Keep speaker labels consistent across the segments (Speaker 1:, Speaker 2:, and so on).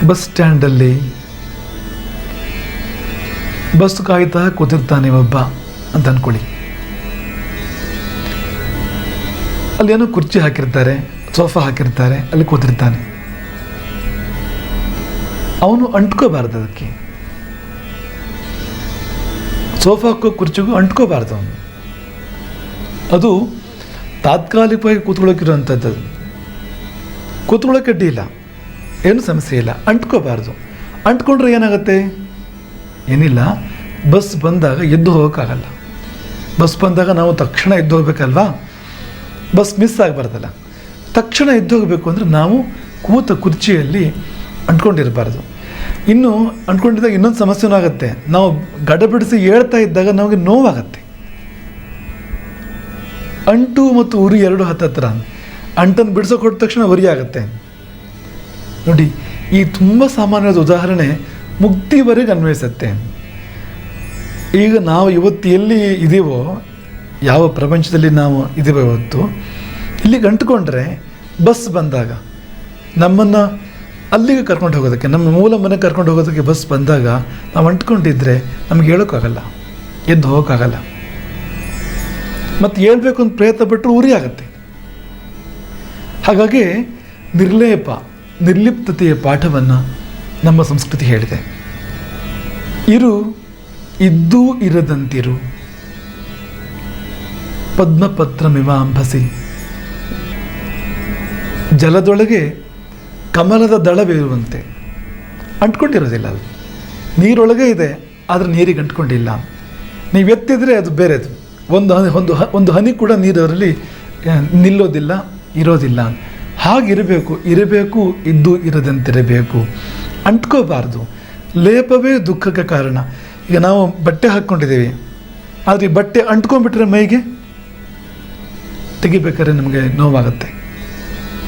Speaker 1: Bus ಸ್ಟ್ಯಾಂಡಲ್ಲಿ bus ಕಾಯ್ತಾ ಕೂತಿರ್ತಾನೆ ಒಬ್ಬ ಅಂತ ಅಂದ್ಕೊಳ್ಳಿ. ಅಲ್ಲಿ ಏನೋ ಕುರ್ಚಿ ಹಾಕಿರ್ತಾರೆ, ಸೋಫಾ ಹಾಕಿರ್ತಾರೆ, ಅಲ್ಲಿ ಕೂತಿರ್ತಾನೆ. ಅವನು ಅಂಟ್ಕೋಬಾರ್ದು, ಅದಕ್ಕೆ ಸೋಫಾಕ್ಕೂ ಕುರ್ಚಿಗೂ ಅಂಟ್ಕೋಬಾರ್ದು ಅವನು. ಅದು ತಾತ್ಕಾಲಿಕವಾಗಿ ಕೂತ್ಕೊಳ್ಳೋಕ್ಕಿರೋವಂಥದ್ದು. ಕೂತ್ಕೊಳ್ಳೋಕೆ ಅಡ್ಡಿ ಇಲ್ಲ, ಏನು ಸಮಸ್ಯೆ ಇಲ್ಲ, ಅಂಟ್ಕೋಬಾರ್ದು. ಅಂಟ್ಕೊಂಡ್ರೆ ಏನಾಗುತ್ತೆ? ಏನಿಲ್ಲ, ಬಸ್ ಬಂದಾಗ ಎದ್ದು ಹೋಗೋಕ್ಕಾಗಲ್ಲ. ಬಸ್ ಬಂದಾಗ ನಾವು ತಕ್ಷಣ ಎದ್ದು ಹೋಗ್ಬೇಕಲ್ವಾ, ಬಸ್ ಮಿಸ್ ಆಗಬಾರ್ದಲ್ಲ. ತಕ್ಷಣ ಎದ್ದು ಹೋಗಬೇಕು ಅಂದರೆ ನಾವು ಕೂತ ಕುರ್ಚಿಯಲ್ಲಿ ಅಂಟ್ಕೊಂಡಿರಬಾರ್ದು. ಇನ್ನು ಅಂಟ್ಕೊಂಡಿದ್ದಾಗ ಇನ್ನೊಂದು ಸಮಸ್ಯೆನೂ ಆಗುತ್ತೆ. ನಾವು ಗಡಬಿಡಿಸಿ ಹೇಳ್ತಾ ಇದ್ದಾಗ ನಮಗೆ ನೋವಾಗತ್ತೆ. ಅಂಟು ಮತ್ತು ಉರಿ ಎರಡು ಹತ್ತತ್ರ. ಅಂಟನ್ನು ಬಿಡಿಸೋಕೆ ಕೊಟ್ಟ ತಕ್ಷಣ ಉರಿ ಆಗುತ್ತೆ ನೋಡಿ. ಈ ತುಂಬ ಸಾಮಾನ್ಯವಾದ ಉದಾಹರಣೆ ಮುಕ್ತಿವರೆಗೆ ಅನ್ವಯಿಸುತ್ತೆ. ಈಗ ನಾವು ಇವತ್ತು ಎಲ್ಲಿ ಇದ್ದೀವೋ, ಯಾವ ಪ್ರಪಂಚದಲ್ಲಿ ನಾವು ಇದ್ದೀವೋ ಇವತ್ತು, ಇಲ್ಲಿಗೆ ಅಂಟ್ಕೊಂಡ್ರೆ ಬಸ್ ಬಂದಾಗ ನಮ್ಮನ್ನು ಅಲ್ಲಿಗೆ ಕರ್ಕೊಂಡು ಹೋಗೋದಕ್ಕೆ, ನಮ್ಮ ಮೂಲ ಮನೆಗೆ ಕರ್ಕೊಂಡು ಹೋಗೋದಕ್ಕೆ ಬಸ್ ಬಂದಾಗ ನಾವು ಅಂಟ್ಕೊಂಡಿದ್ರೆ ನಮ್ಗೆ ಹೇಳೋಕ್ಕಾಗಲ್ಲ, ಎದ್ದು ಹೋಗೋಕ್ಕಾಗಲ್ಲ. ಮತ್ತು ಹೇಳ್ಬೇಕು ಅಂತ ಪ್ರಯತ್ನ ಪಟ್ಟರು ಉರಿ ಆಗುತ್ತೆ. ಹಾಗಾಗಿ ನಿರ್ಲಿಪ್ತತೆಯ ಪಾಠವನ್ನು ನಮ್ಮ ಸಂಸ್ಕೃತಿ ಹೇಳಿದೆ. ಇದ್ದೂ ಇರದಂತಿರು, ಪದ್ಮಪತ್ರಮಿವಾಂಭಸಿ. ಜಲದೊಳಗೆ ಕಮಲದ ದಳವಿರುವಂತೆ ಅಂಟ್ಕೊಂಡಿರೋದಿಲ್ಲ. ಅದು ನೀರೊಳಗೆ ಇದೆ, ಆದರೆ ನೀರಿಗೆ ಅಂಟ್ಕೊಂಡಿಲ್ಲ. ನೀವು ಎತ್ತಿದ್ರೆ ಅದು ಬೇರೆದು. ಒಂದು ಹನಿ ಕೂಡ ನೀರಲ್ಲಿ ನಿಲ್ಲೋದಿಲ್ಲ, ಇರೋದಿಲ್ಲ. ಹಾಗಿರಬೇಕು, ಇದ್ದು ಇರದಂತಿರಬೇಕು. ಅಂಟ್ಕೋಬಾರ್ದು. ಲೇಪವೇ ದುಃಖಕ್ಕೆ ಕಾರಣ. ಈಗ ನಾವು ಬಟ್ಟೆ ಹಾಕ್ಕೊಂಡಿದ್ದೀವಿ, ಆದರೆ ಈ ಬಟ್ಟೆ ಅಂಟ್ಕೊಂಡ್ಬಿಟ್ರೆ ಮೈಗೆ ತೆಗಿಬೇಕಾದ್ರೆ ನಮಗೆ ನೋವಾಗುತ್ತೆ.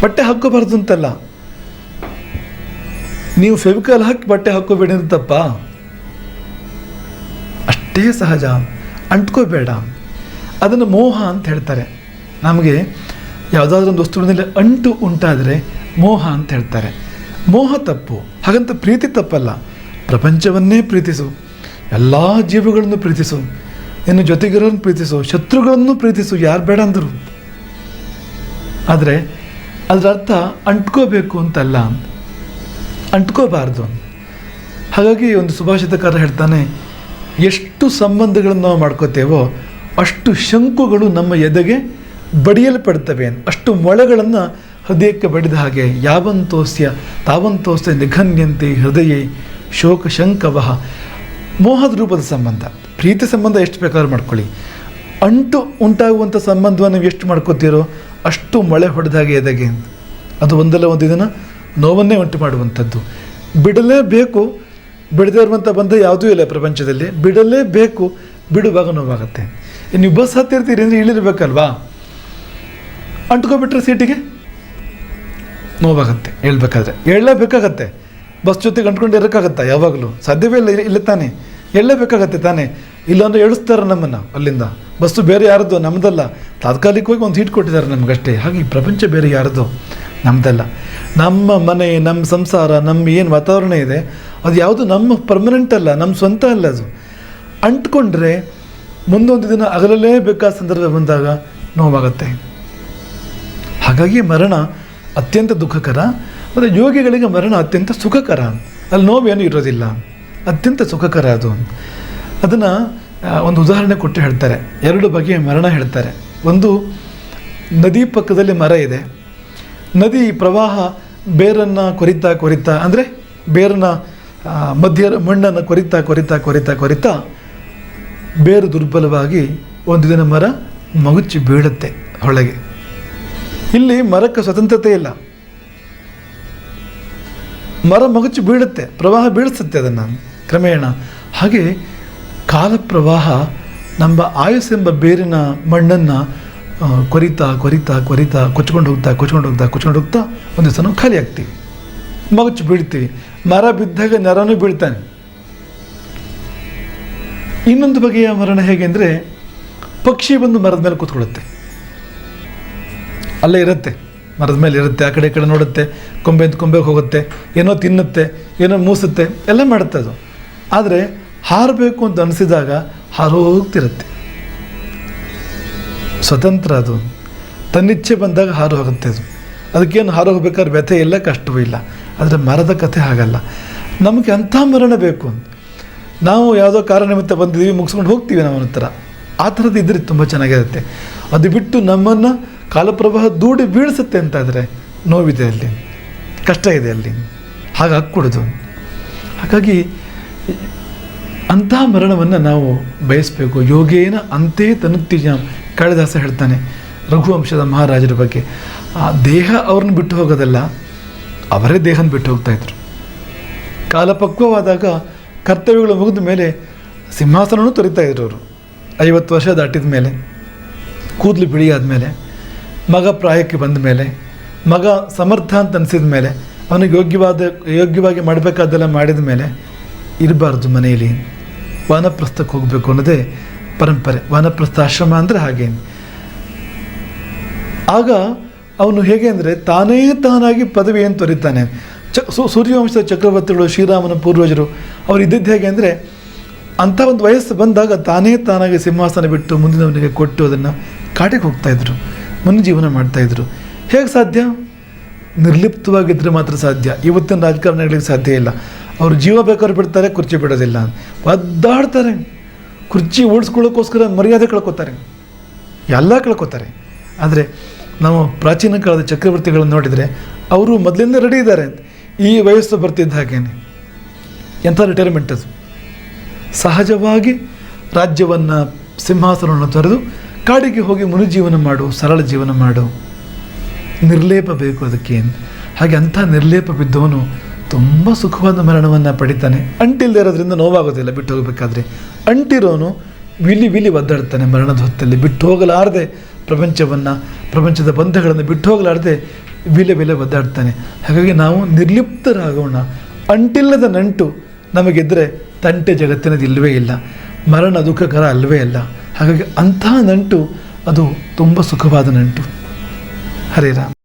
Speaker 1: ಬಟ್ಟೆ ಹಾಕ್ಕೋಬಾರ್ದು ಅಂತಲ್ಲ, ನೀವು ಫೆವಿಕಾಲ್ ಹಾಕಿ ಬಟ್ಟೆ ಹಾಕ್ಕೋಬೇಡಿ ಅಂತ ತಪ್ಪ, ಅಷ್ಟೇ ಸಹಜ. ಅಂಟ್ಕೋಬೇಡ. ಅದನ್ನು ಮೋಹ ಅಂತ ಹೇಳ್ತಾರೆ. ನಮಗೆ ಯಾವುದಾದ್ರೂ ಒಂದು ವಸ್ತುವಿನಲ್ಲಿ ಅಂಟು ಉಂಟಾದರೆ ಮೋಹ ಅಂತ ಹೇಳ್ತಾರೆ. ಮೋಹ ತಪ್ಪು, ಹಾಗಂತ ಪ್ರೀತಿ ತಪ್ಪಲ್ಲ. ಪ್ರಪಂಚವನ್ನೇ ಪ್ರೀತಿಸು, ಎಲ್ಲ ಜೀವಗಳನ್ನು ಪ್ರೀತಿಸು, ಇನ್ನು ಜೊತೆಗಿರೋರನ್ನು ಪ್ರೀತಿಸು, ಶತ್ರುಗಳನ್ನು ಪ್ರೀತಿಸು, ಯಾರು ಬೇಡ ಅಂದರು. ಆದರೆ ಅದರ ಅರ್ಥ ಅಂಟ್ಕೋಬೇಕು ಅಂತಲ್ಲ, ಅಂಟ್ಕೋಬಾರ್ದು. ಹಾಗಾಗಿ ಒಂದು ಸುಭಾಷಿತಕಾರ ಹೇಳ್ತಾನೆ, ಎಷ್ಟು ಸಂಬಂಧಗಳನ್ನು ನಾವು ಮಾಡ್ಕೋತೇವೋ ಅಷ್ಟು ಶಂಕುಗಳು ನಮ್ಮ ಎದೆಗೆ ಬಡಿಯಲ್ಪಡ್ತವೆ. ಅಷ್ಟು ಮೊಳೆಗಳನ್ನು ಹೃದಯಕ್ಕೆ ಬಡಿದ ಹಾಗೆ. ಯಾವಂತೋಸ್ಯ ತಾವಂತೋಸ್ಯ ನಿಘನ್ಯಂತೆ ಹೃದಯೇ ಶೋಕ ಶಂಕವಃ. ಮೋಹದ ರೂಪದ ಸಂಬಂಧ. ಪ್ರೀತಿ ಸಂಬಂಧ ಎಷ್ಟು ಬೇಕಾದ್ರೂ ಮಾಡ್ಕೊಳ್ಳಿ, ಅಂಟು ಉಂಟಾಗುವಂಥ ಸಂಬಂಧವನ್ನು ನೀವು ಎಷ್ಟು ಮಾಡ್ಕೋತೀರೋ ಅಷ್ಟು ಮೊಳೆ ಹೊಡೆದಾಗೆ ಎದೆಗೆ. ಅದು ಒಂದಲ್ಲ ಒಂದು ದಿನ ನೋವನ್ನೇ ಉಂಟು ಮಾಡುವಂಥದ್ದು. ಬಿಡಲೇಬೇಕು. ಬಿಡದೇ ಇರುವಂಥ ಬಂಧ ಯಾವುದೂ ಇಲ್ಲ ಪ್ರಪಂಚದಲ್ಲಿ. ಬಿಡಲೇಬೇಕು. ಬಿಡುವಾಗ ನೋವಾಗುತ್ತೆ. ನೀವು ಬಸ್ ಹತ್ತಿರ್ತೀರಿ ಅಂದರೆ ಇಳಿರ್ಬೇಕಲ್ವಾ, ಅಂಟ್ಕೊಬಿಟ್ರೆ ಸೀಟಿಗೆ ನೋವಾಗುತ್ತೆ. ಹೇಳ್ಬೇಕಾದ್ರೆ ಹೇಳಲೇಬೇಕಾಗತ್ತೆ. ಬಸ್ ಜೊತೆಗೆ ಅಂಟ್ಕೊಂಡು ಇರೋಕ್ಕಾಗತ್ತಾ? ಯಾವಾಗಲೂ ಸಾಧ್ಯವೇ ಇಲ್ಲ. ಇಲ್ಲ ತಾನೇ, ಹೇಳಲೇಬೇಕಾಗತ್ತೆ ತಾನೇ. ಇಲ್ಲಾಂದ್ರೆ ಎಳಿಸ್ತಾರೆ ನಮ್ಮನ್ನು ಅಲ್ಲಿಂದ. ಬಸ್ಸು ಬೇರೆ ಯಾರದ್ದು, ನಮ್ಮದಲ್ಲ. ತಾತ್ಕಾಲಿಕವಾಗಿ ಒಂದು ಸೀಟ್ ಕೊಟ್ಟಿದ್ದಾರೆ ನಮಗಷ್ಟೇ. ಹಾಗೆ ಪ್ರಪಂಚ ಬೇರೆ ಯಾರದ್ದು, ನಮ್ಮದಲ್ಲ. ನಮ್ಮ ಮನೆ, ನಮ್ಮ ಸಂಸಾರ, ನಮ್ಮ ಏನು ವಾತಾವರಣ ಇದೆ ಅದು ಯಾವುದು ನಮ್ಮ ಪರ್ಮನೆಂಟ್ ಅಲ್ಲ, ನಮ್ಮ ಸ್ವಂತ ಅಲ್ಲ. ಅದು ಅಂಟ್ಕೊಂಡ್ರೆ ಮುಂದೊಂದು ದಿನ ಅಗಲಲೇಬೇಕಾದ ಸಂದರ್ಭ ಬಂದಾಗ ನೋವಾಗುತ್ತೆ. ಹಾಗಾಗಿ ಮರಣ ಅತ್ಯಂತ ದುಃಖಕರ. ಮತ್ತು ಯೋಗಿಗಳಿಗೆ ಮರಣ ಅತ್ಯಂತ ಸುಖಕರ. ಅಲ್ಲಿ ನೋವೇನು ಇರೋದಿಲ್ಲ, ಅತ್ಯಂತ ಸುಖಕರ ಅದು. ಅದನ್ನು ಒಂದು ಉದಾಹರಣೆ ಕೊಟ್ಟು ಹೇಳ್ತಾರೆ. 2 ಬಗೆಯ ಮರಣ ಹೇಳ್ತಾರೆ. ಒಂದು, ನದಿ ಪಕ್ಕದಲ್ಲಿ ಮರ ಇದೆ. ನದಿ ಪ್ರವಾಹ ಬೇರನ್ನು ಕೊರಿತಾ ಅಂದರೆ ಬೇರನ್ನ ಮಣ್ಣನ್ನು ಕೊರಿತಾ ಬೇರು ದುರ್ಬಲವಾಗಿ ಒಂದು ದಿನ ಮರ ಮಗುಚಿ ಬೀಳುತ್ತೆ ಹೊಳಗೆ. ಇಲ್ಲಿ ಮರಕ್ಕೆ ಸ್ವತಂತ್ರತೆ ಇಲ್ಲ. ಮರ ಮಗುಚಿ ಬೀಳುತ್ತೆ, ಪ್ರವಾಹ ಬೀಳಿಸುತ್ತೆ ಅದನ್ನು ಕ್ರಮೇಣ. ಹಾಗೆ ಕಾಲ ಪ್ರವಾಹ ನಮ್ಮ ಆಯುಸ್ಸೆಂಬ ಬೇರಿನ ಮಣ್ಣನ್ನು ಕೊರಿತಾ ಕೊಚ್ಕೊಂಡು ಹೋಗ್ತಾ ಒಂದು ದಿವಸ ನಾವು ಖಾಲಿ ಆಗ್ತೀವಿ, ಮಗುಚಿ ಬೀಳ್ತೀವಿ. ಮರ ಬಿದ್ದಾಗ ನರನೂ ಬೀಳ್ತಾನೆ. ಇನ್ನೊಂದು ಬಗೆಯ ಮರಣ ಹೇಗೆ ಅಂದರೆ, ಪಕ್ಷಿ ಬಂದು ಮರದ ಮೇಲೆ ಕೂತ್ಕೊಳ್ಳುತ್ತೆ, ಅಲ್ಲೇ ಇರುತ್ತೆ, ಮರದ ಮೇಲೆ ಇರುತ್ತೆ, ಆ ಕಡೆ ಈ ಕಡೆ ನೋಡುತ್ತೆ, ಕೊಂಬೆಯಿಂದ ಕೊಂಬೆಗೆ ಹೋಗುತ್ತೆ, ಏನೋ ತಿನ್ನುತ್ತೆ, ಏನೋ ಮೂಸುತ್ತೆ, ಎಲ್ಲ ಮಾಡುತ್ತೆ ಅದು. ಆದರೆ ಹಾರಬೇಕು ಅಂತ ಅನಿಸಿದಾಗ ಹಾರೋಗ್ತಿರುತ್ತೆ. ಸ್ವತಂತ್ರ ಅದು, ತನ್ನಿಚ್ಛೆ ಬಂದಾಗ ಹಾರು ಹೋಗುತ್ತೆ ಅದು. ಅದಕ್ಕೇನು ಹಾರು ಹೋಗ್ಬೇಕಾದ್ರೆ ವ್ಯಥೆ ಇಲ್ಲ, ಕಷ್ಟವೂ ಇಲ್ಲ. ಆದರೆ ಮರದ ಕಥೆ ಹಾಗಲ್ಲ. ನಮಗೆ ಅಂಥ ಮರಣ ಬೇಕು. ನಾವು ಯಾವುದೋ ಕಾರಣನಿಮಿತ್ತ ಬಂದಿದ್ದೀವಿ, ಮುಗಿಸ್ಕೊಂಡು ಹೋಗ್ತೀವಿ ನಾವು ಅನ್ನೋ ಥರ. ಆ ಥರದ್ದು ಇದ್ರೆ ತುಂಬ ಚೆನ್ನಾಗಿರುತ್ತೆ. ಅದು ಬಿಟ್ಟು ನಮ್ಮನ್ನು ಕಾಲಪ್ರವಾಹ ದೂಡಿ ಬೀಳಿಸುತ್ತೆ ಅಂತಾದರೆ ನೋವಿದೆ ಅಲ್ಲಿ, ಕಷ್ಟ ಇದೆ ಅಲ್ಲಿ, ಹಾಗಾಗ್ಕೊಡೋದು. ಹಾಗಾಗಿ ಅಂಥ ಮರಣವನ್ನು ನಾವು ಬಯಸಬೇಕು. ಯೋಗೇನ ಅಂತೆ ತನುತ್ಯಜಾಂ, ಕಾಳಿದಾಸ ಹೇಳ್ತಾನೆ ರಘುವಂಶದ ಮಹಾರಾಜರ ಬಗ್ಗೆ. ಆ ದೇಹ ಅವ್ರನ್ನ ಬಿಟ್ಟು ಹೋಗೋದಲ್ಲ, ಅವರೇ ದೇಹನ ಬಿಟ್ಟು ಹೋಗ್ತಾಯಿದ್ರು. ಕಾಲಪಕ್ವವಾದಾಗ ಕರ್ತವ್ಯಗಳು ಮುಗಿದ ಮೇಲೆ ಸಿಂಹಾಸನವೂ ತೊರಿತಾಯಿದ್ರು ಅವರು. 50 ವರ್ಷ ದಾಟಿದ ಮೇಲೆ, ಕೂದಲು ಬಿಳಿ ಆದಮೇಲೆ, ಮಗ ಪ್ರಾಯಕ್ಕೆ ಬಂದ ಮೇಲೆ, ಮಗ ಸಮರ್ಥ ಅಂತ ಅನಿಸಿದ ಮೇಲೆ, ಅವನಿಗೆ ಯೋಗ್ಯವಾಗಿ ಮಾಡಬೇಕಾದ್ದೆಲ್ಲ ಮಾಡಿದ ಮೇಲೆ ಇರಬಾರ್ದು ಮನೆಯಲ್ಲಿ, ವಾನಪ್ರಸ್ಥಕ್ಕೆ ಹೋಗಬೇಕು ಅನ್ನೋದೇ ಪರಂಪರೆ. ವಾನಪ್ರಸ್ಥ ಆಶ್ರಮ ಅಂದರೆ ಹಾಗೆ. ಆಗ ಅವನು ಹೇಗೆ ಅಂದರೆ ತಾನೇ ತಾನಾಗಿ ಪದವಿಯನ್ನು ತೊರಿತಾನೆ. ಸೂರ್ಯವಂಶದ ಚಕ್ರವರ್ತಿಗಳು, ಶ್ರೀರಾಮನ ಪೂರ್ವಜರು, ಅವರು ಇದ್ದಿದ್ದು ಹೇಗೆ ಅಂದರೆ ಅಂಥ ಒಂದು ವಯಸ್ಸು ಬಂದಾಗ ತಾನೇ ತಾನಾಗಿ ಸಿಂಹಾಸನ ಬಿಟ್ಟು ಮುಂದಿನವನಿಗೆ ಕೊಟ್ಟು ಅದನ್ನು ಕಾಟಿಗೆ ಹೋಗ್ತಾಯಿದ್ರು, ಮುನ್ನ ಜೀವನ ಮಾಡ್ತಾಯಿದ್ರು. ಹೇಗೆ ಸಾಧ್ಯ? ನಿರ್ಲಿಪ್ತವಾಗಿದ್ದರೆ ಮಾತ್ರ ಸಾಧ್ಯ. ಇವತ್ತಿನ ರಾಜಕಾರಣಿಗಳಿಗೆ ಸಾಧ್ಯ ಇಲ್ಲ. ಅವರು ಜೀವ ಬೇಕಾದ್ರೆ ಬಿಡ್ತಾರೆ, ಕುರ್ಚಿ ಬಿಡೋದಿಲ್ಲ, ಒದ್ದಾಡ್ತಾರೆ. ಕುರ್ಚಿ ಓಡಿಸ್ಕೊಳ್ಳೋಕ್ಕೋಸ್ಕರ ಮರ್ಯಾದೆ ಕಳ್ಕೊತಾರೆ, ಎಲ್ಲ ಕಳ್ಕೊತಾರೆ. ಆದರೆ ನಾವು ಪ್ರಾಚೀನ ಕಾಲದ ಚಕ್ರವರ್ತಿಗಳನ್ನು ನೋಡಿದರೆ ಅವರು ಮೊದಲಿಂದ ರೆಡಿ ಇದ್ದಾರೆ. ಈ ವಯಸ್ಸು ಬರ್ತಿದ್ದ ಹಾಗೇನೆ ಎಂಥ ರಿಟೈರ್ಮೆಂಟ್ ಅದು. ಸಹಜವಾಗಿ ರಾಜ್ಯವನ್ನು, ಸಿಂಹಾಸನವನ್ನು ತೊರೆದು ಕಾಡಿಗೆ ಹೋಗಿ ಮುನಿಜೀವನ ಮಾಡು, ಸರಳ ಜೀವನ ಮಾಡು. ನಿರ್ಲೇಪ ಬೇಕು ಅದಕ್ಕೇನು. ಹಾಗೆ ಅಂಥ ನಿರ್ಲೇಪ ಬಿದ್ದವನು ತುಂಬ ಸುಖವಾದ ಮರಣವನ್ನು ಪಡಿತಾನೆ. ಅಂಟಿಲ್ಲದೆ ಇರೋದ್ರಿಂದ ನೋವಾಗೋದಿಲ್ಲ ಬಿಟ್ಟು ಹೋಗಬೇಕಾದ್ರೆ. ಅಂಟಿರೋನು ವಿಲಿ ಒದ್ದಾಡ್ತಾನೆ ಮರಣದ ಹೊತ್ತಲ್ಲಿ. ಬಿಟ್ಟು ಹೋಗಲಾರದೆ ಪ್ರಪಂಚವನ್ನು, ಪ್ರಪಂಚದ ಬಂಧಗಳನ್ನು ಬಿಟ್ಟು ಹೋಗಲಾರದೆ ವಿಲೆ ಒದ್ದಾಡ್ತಾನೆ. ಹಾಗಾಗಿ ನಾವು ನಿರ್ಲಿಪ್ತರಾಗೋಣ. ಅಂಟಿಲ್ಲದ ನಂಟು ನಮಗಿದ್ದರೆ ತಂಟೆ ಜಗತ್ತಿನದು ಇಲ್ಲವೇ ಇಲ್ಲ. ಮರಣ ದುಃಖಕರ ಅಲ್ಲವೇ ಅಲ್ಲ. ಹಾಗಾಗಿ ಅಂಥ ನಂಟು ಅದು ತುಂಬ ಸುಖವಾದ ನಂಟು. ಹರೇ ರಾಮ.